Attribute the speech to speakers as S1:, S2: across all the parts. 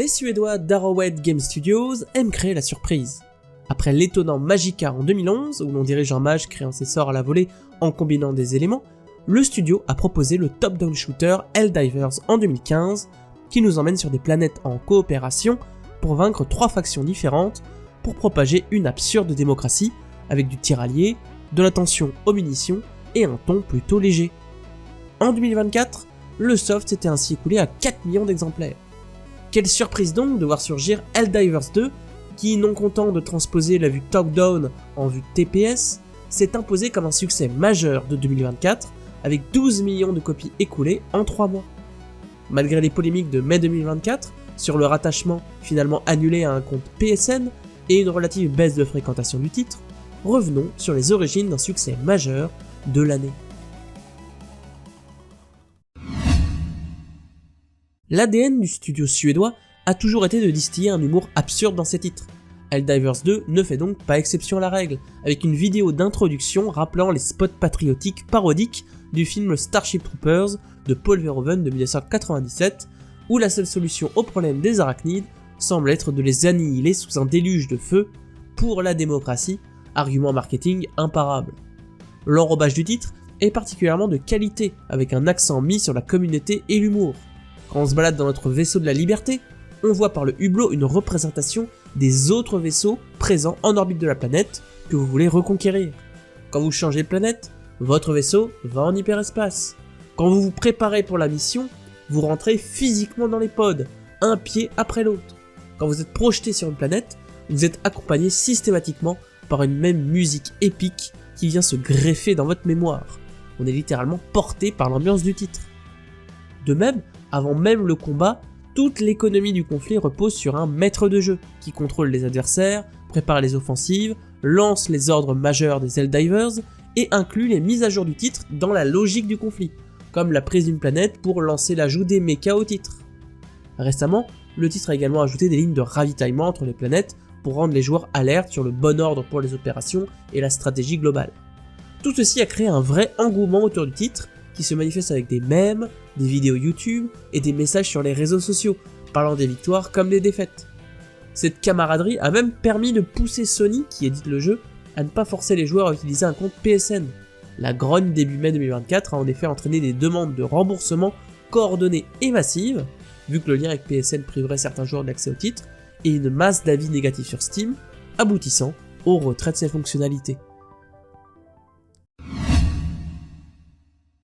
S1: Les Suédois d'Arrowhead Game Studios aiment créer la surprise. Après l'étonnant Magicka en 2011, où l'on dirige un mage créant ses sorts à la volée en combinant des éléments, le studio a proposé le top-down shooter Helldivers en 2015, qui nous emmène sur des planètes en coopération pour vaincre 3 factions différentes pour propager une absurde démocratie avec du tir allié, de l'attention aux munitions et un ton plutôt léger. En 2024, le soft s'était ainsi écoulé à 4 millions d'exemplaires. Quelle surprise donc de voir surgir Helldivers 2, qui, non content de transposer la vue top-down en vue TPS, s'est imposé comme un succès majeur de 2024, avec 12 millions de copies écoulées en 3 mois. Malgré les polémiques de mai 2024, sur le rattachement finalement annulé à un compte PSN et une relative baisse de fréquentation du titre, revenons sur les origines d'un succès majeur de l'année. L'ADN du studio suédois a toujours été de distiller un humour absurde dans ses titres. Helldivers 2 ne fait donc pas exception à la règle, avec une vidéo d'introduction rappelant les spots patriotiques parodiques du film Starship Troopers de Paul Verhoeven de 1997, où la seule solution au problème des arachnides semble être de les annihiler sous un déluge de feu pour la démocratie, argument marketing imparable. L'enrobage du titre est particulièrement de qualité, avec un accent mis sur la communauté et l'humour. Quand on se balade dans notre vaisseau de la liberté, on voit par le hublot une représentation des autres vaisseaux présents en orbite de la planète que vous voulez reconquérir. Quand vous changez de planète, votre vaisseau va en hyperespace. Quand vous vous préparez pour la mission, vous rentrez physiquement dans les pods, un pied après l'autre. Quand vous êtes projeté sur une planète, vous êtes accompagné systématiquement par une même musique épique qui vient se greffer dans votre mémoire. On est littéralement porté par l'ambiance du titre. De même, avant même le combat, toute l'économie du conflit repose sur un maître de jeu qui contrôle les adversaires, prépare les offensives, lance les ordres majeurs des Helldivers et inclut les mises à jour du titre dans la logique du conflit, comme la prise d'une planète pour lancer l'ajout des mechas au titre. Récemment, le titre a également ajouté des lignes de ravitaillement entre les planètes pour rendre les joueurs alertes sur le bon ordre pour les opérations et la stratégie globale. Tout ceci a créé un vrai engouement autour du titre, qui se manifeste avec des mèmes, des vidéos YouTube et des messages sur les réseaux sociaux, parlant des victoires comme des défaites. Cette camaraderie a même permis de pousser Sony, qui édite le jeu, à ne pas forcer les joueurs à utiliser un compte PSN. La grogne début mai 2024 a en effet entraîné des demandes de remboursement coordonnées et massives, vu que le lien avec PSN priverait certains joueurs d'accès au titre, et une masse d'avis négatifs sur Steam, aboutissant au retrait de ces fonctionnalités.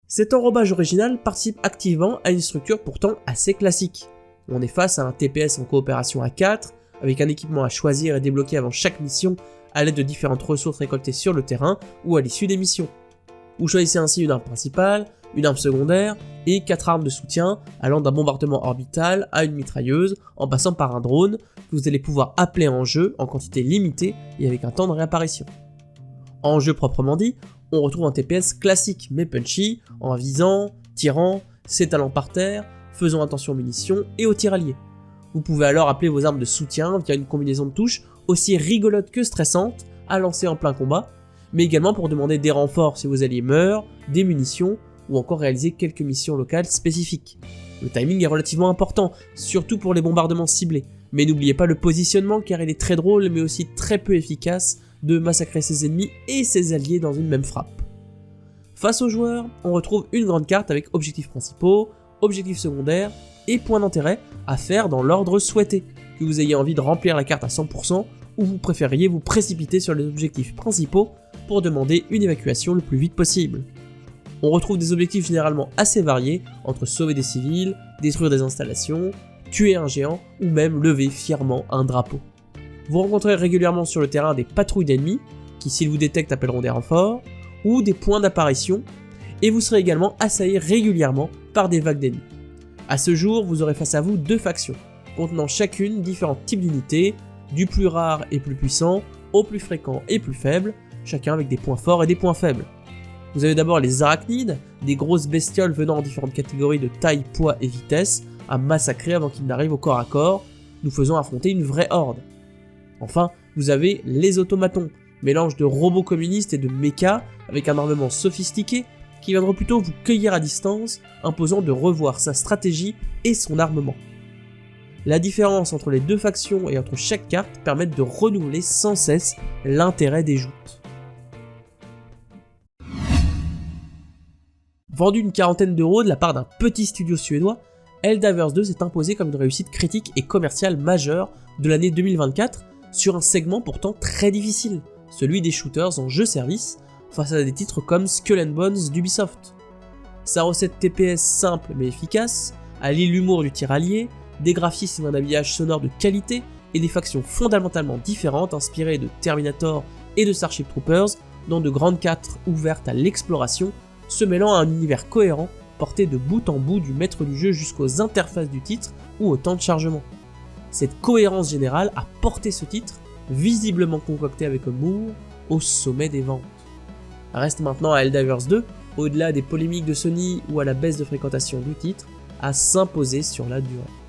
S1: Cet enrobage original participe activement à une structure pourtant assez classique. On est face à un TPS en coopération à 4, avec un équipement à choisir et débloquer avant chaque mission à l'aide de différentes ressources récoltées sur le terrain ou à l'issue des missions. Vous choisissez ainsi une arme principale, une arme secondaire et 4 armes de soutien allant d'un bombardement orbital à une mitrailleuse en passant par un drone que vous allez pouvoir appeler en jeu en quantité limitée et avec un temps de réapparition. En jeu proprement dit, on retrouve un TPS classique mais punchy, en visant, tirant, s'étalant par terre, faisant attention aux munitions et aux tirs alliés. Vous pouvez alors appeler vos armes de soutien via une combinaison de touches aussi rigolote que stressante à lancer en plein combat, mais également pour demander des renforts si vos alliés meurent, des munitions ou encore réaliser quelques missions locales spécifiques. Le timing est relativement important, surtout pour les bombardements ciblés, mais n'oubliez pas le positionnement car il est très drôle mais aussi très peu efficace de massacrer ses ennemis et ses alliés dans une même frappe. Face aux joueurs, on retrouve une grande carte avec objectifs principaux, objectifs secondaires et points d'intérêt à faire dans l'ordre souhaité, que vous ayez envie de remplir la carte à 100% ou vous préfériez vous précipiter sur les objectifs principaux pour demander une évacuation le plus vite possible. On retrouve des objectifs généralement assez variés entre sauver des civils, détruire des installations, tuer un géant ou même lever fièrement un drapeau. Vous rencontrez régulièrement sur le terrain des patrouilles d'ennemis, qui s'ils vous détectent appelleront des renforts, ou des points d'apparition, et vous serez également assailli régulièrement par des vagues d'ennemis. A ce jour, vous aurez face à vous 2 factions, contenant chacune différents types d'unités, du plus rare et plus puissant, au plus fréquent et plus faible, chacun avec des points forts et des points faibles. Vous avez d'abord les arachnides, des grosses bestioles venant en différentes catégories de taille, poids et vitesse, à massacrer avant qu'ils n'arrivent au corps à corps, nous faisant affronter une vraie horde. Enfin, vous avez les automatons, mélange de robots communistes et de mechas avec un armement sophistiqué qui viendra plutôt vous cueillir à distance, imposant de revoir sa stratégie et son armement. La différence entre les deux factions et entre chaque carte permettent de renouveler sans cesse l'intérêt des joutes. Vendu une quarantaine d'euros de la part d'un petit studio suédois, Helldivers 2 s'est imposé comme une réussite critique et commerciale majeure de l'année 2024 sur un segment pourtant très difficile, celui des shooters en jeu-service, face à des titres comme Skull and Bones d'Ubisoft. Sa recette TPS simple mais efficace allie l'humour du tir allié, des graphismes et un habillage sonore de qualité et des factions fondamentalement différentes inspirées de Terminator et de Starship Troopers dans de grandes cartes ouvertes à l'exploration, se mêlant à un univers cohérent porté de bout en bout du maître du jeu jusqu'aux interfaces du titre ou au temps de chargement. Cette cohérence générale a porté ce titre, visiblement concocté avec humour, au sommet des ventes. Reste maintenant à Helldivers 2, au-delà des polémiques de Sony ou à la baisse de fréquentation du titre, à s'imposer sur la durée.